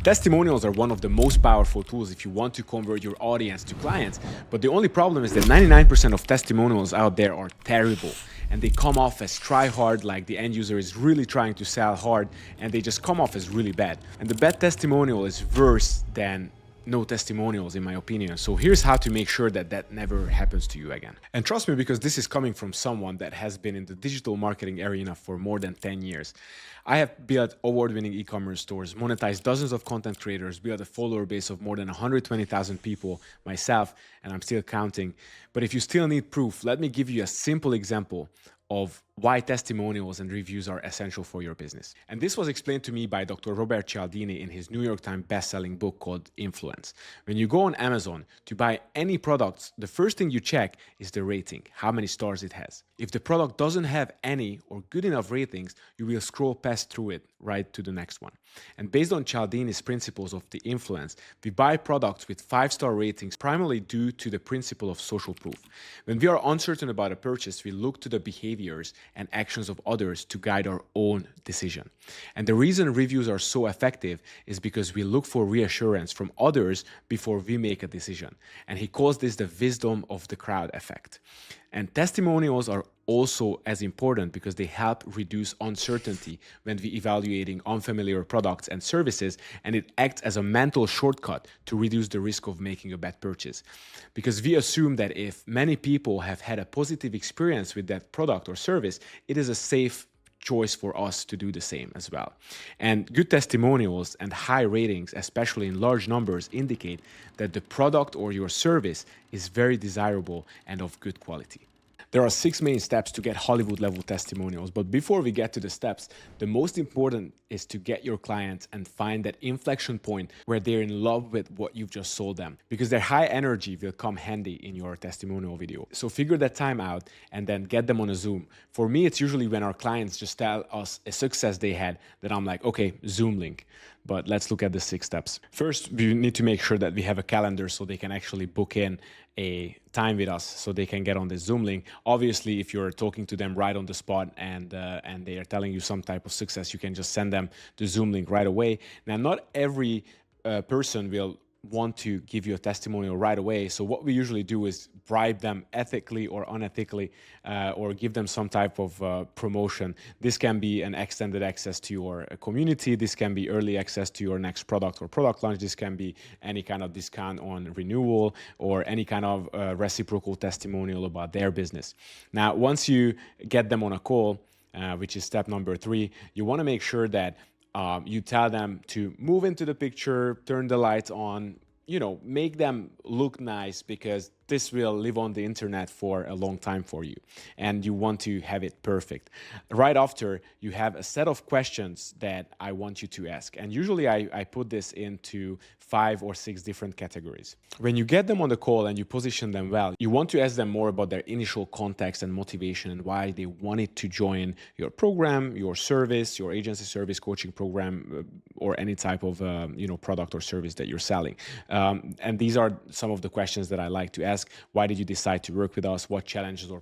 Testimonials are one of the most powerful tools if you want to convert your audience to clients, but the only problem is that 99% of testimonials out there are terrible and they come off as try hard, like the end user is really trying to sell hard, and they just come off as really bad. And the bad testimonial is worse than no testimonials, in my opinion. So here's how to make sure that that never happens to you again. And trust me, because this is coming from someone that has been in the digital marketing arena for more than 10 years. I have built award-winning e-commerce stores, monetized dozens of content creators, built a follower base of more than 120,000 people myself, and I'm still counting. But if you still need proof, let me give you a simple example of why testimonials and reviews are essential for your business. And this was explained to me by Dr. Robert Cialdini in his New York Times best-selling book called Influence. When you go on Amazon to buy any products, the first thing you check is the rating, how many stars it has. If the product doesn't have any or good enough ratings, you will scroll past through it right to the next one. And based on Cialdini's principles of the influence, we buy products with 5-star ratings primarily due to the principle of social proof. When we are uncertain about a purchase, we look to the behaviors and actions of others to guide our own decision. And the reason reviews are so effective is because we look for reassurance from others before we make a decision. And he calls this the wisdom of the crowd effect. And testimonials are also as important because they help reduce uncertainty when we're evaluating unfamiliar products and services, and it acts as a mental shortcut to reduce the risk of making a bad purchase. Because we assume that if many people have had a positive experience with that product or service, it is a safe choice for us to do the same as well. And good testimonials and high ratings, especially in large numbers, indicate that the product or your service is very desirable and of good quality. There are 6 main steps to get Hollywood-level testimonials, but before we get to the steps, the most important is to get your clients and find that inflection point where they're in love with what you've just sold them, because their high energy will come handy in your testimonial video. So figure that time out and then get them on a Zoom. For me, it's usually when our clients just tell us a success they had that I'm like, okay, Zoom link. But let's look at the 6 steps. First, we need to make sure that we have a calendar so they can actually book in a time with us so they can get on the Zoom link. Obviously, if you're talking to them right on the spot and they are telling you some type of success, you can just send them the Zoom link right away. Now, not every person will want to give you a testimonial right away. So what we usually do is bribe them ethically or unethically, or give them some type of promotion. This can be an extended access to your community. This can be early access to your next product or product launch. This can be any kind of discount on renewal or any kind of reciprocal testimonial about their business. Now, once you get them on a call, which is step number 3, you want to make sure that you tell them to move into the picture, turn the lights on, make them look nice, because this will live on the internet for a long time for you. And you want to have it perfect. Right after, you have a set of questions that I want you to ask. And usually I put this into 5 or 6 different categories. When you get them on the call and you position them well, you want to ask them more about their initial context and motivation and why they wanted to join your program, your service, your agency service coaching program, or any type of product or service that you're selling. And these are some of the questions that I like to ask. Why did you decide to work with us? What challenges or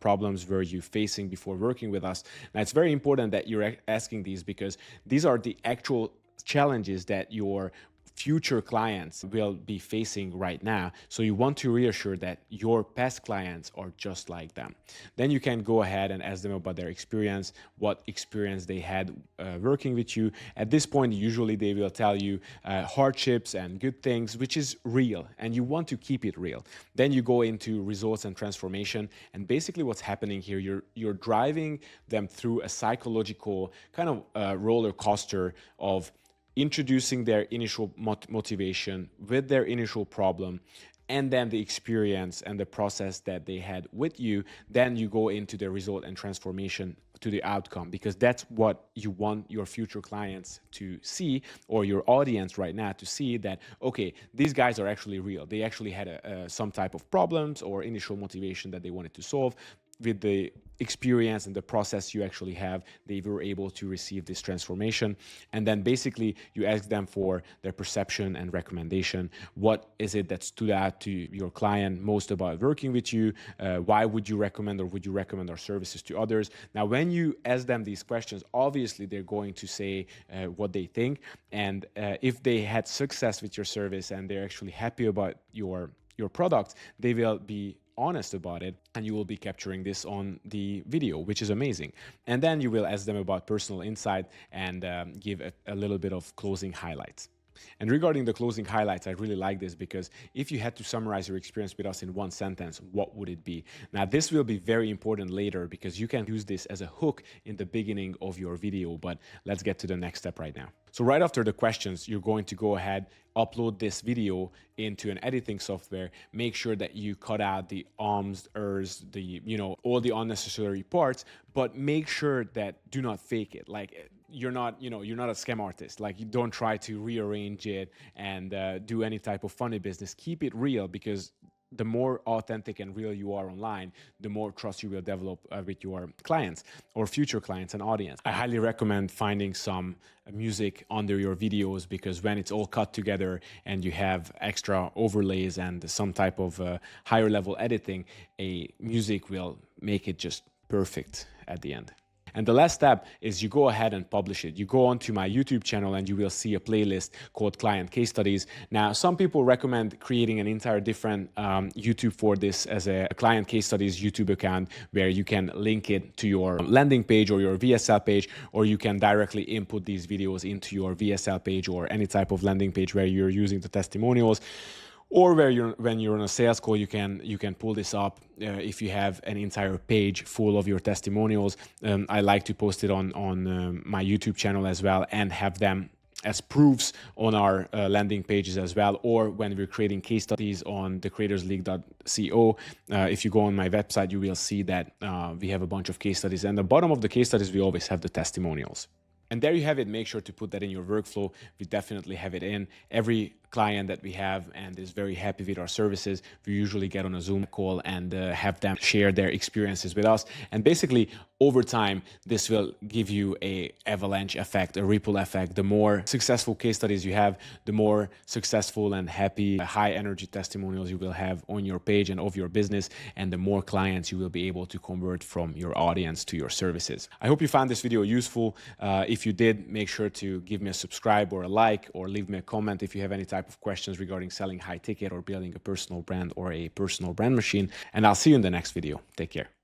problems were you facing before working with us? Now, it's very important that you're asking these, because these are the actual challenges that your future clients will be facing right now. So you want to reassure that your past clients are just like them. Then you can go ahead and ask them about their experience, what experience they had working with you. At this point, usually they will tell you hardships and good things, which is real, and you want to keep it real. Then you go into results and transformation, and basically what's happening here, you're driving them through a psychological kind of roller coaster of introducing their initial motivation with their initial problem, and then the experience and the process that they had with you. Then you go into the result and transformation to the outcome, because that's what you want your future clients to see, or your audience right now to see, that, okay, these guys are actually real. They actually had some type of problems or initial motivation that they wanted to solve. with the experience and the process you actually have, they were able to receive this transformation. And then basically you ask them for their perception and recommendation. What is it that stood out to your client most about working with you? Why would you recommend, or would you recommend our services to others? Now, when you ask them these questions, obviously they're going to say what they think. And if they had success with your service and they're actually happy about your product, they will be honest about it, and you will be capturing this on the video, which is amazing. And then you will ask them about personal insight and give a little bit of closing highlights. And regarding the closing highlights, I really like this, because if you had to summarize your experience with us in one sentence, what would it be? Now, this will be very important later, because you can use this as a hook in the beginning of your video, but let's get to the next step right now. So right after the questions, you're going to go ahead, upload this video into an editing software. Make sure that you cut out the ums, ers, all the unnecessary parts, but make sure that do not fake it. Like, you're not a scam artist. Like, you don't try to rearrange it and do any type of funny business. Keep it real, because the more authentic and real you are online, the more trust you will develop with your clients or future clients and audience. I highly recommend finding some music under your videos, because when it's all cut together and you have extra overlays and some type of higher level editing, a music will make it just perfect at the end. And the last step is you go ahead and publish it. You go onto my YouTube channel and you will see a playlist called Client Case Studies. Now, some people recommend creating an entire different YouTube for this as a Client Case Studies YouTube account, where you can link it to your landing page or your VSL page, or you can directly input these videos into your VSL page or any type of landing page where you're using the testimonials. Or when you're on a sales call, you can pull this up if you have an entire page full of your testimonials. I like to post it on my YouTube channel as well, and have them as proofs on our landing pages as well, or when we're creating case studies on thecreatorsleague.co. If you go on my website, you will see that we have a bunch of case studies, and at the bottom of the case studies, we always have the testimonials. And there you have it. Make sure to put that in your workflow. We definitely have it in. Every client that we have and is very happy with our services, we usually get on a Zoom call and have them share their experiences with us. And basically, over time, this will give you a avalanche effect, a ripple effect. The more successful case studies you have, the more successful and happy, high energy testimonials you will have on your page and of your business, and the more clients you will be able to convert from your audience to your services. I hope you found this video useful. If you did, make sure to give me a subscribe or a like, or leave me a comment if you have any type of questions regarding selling high ticket or building a personal brand or a personal brand machine. And I'll see you in the next video. Take care.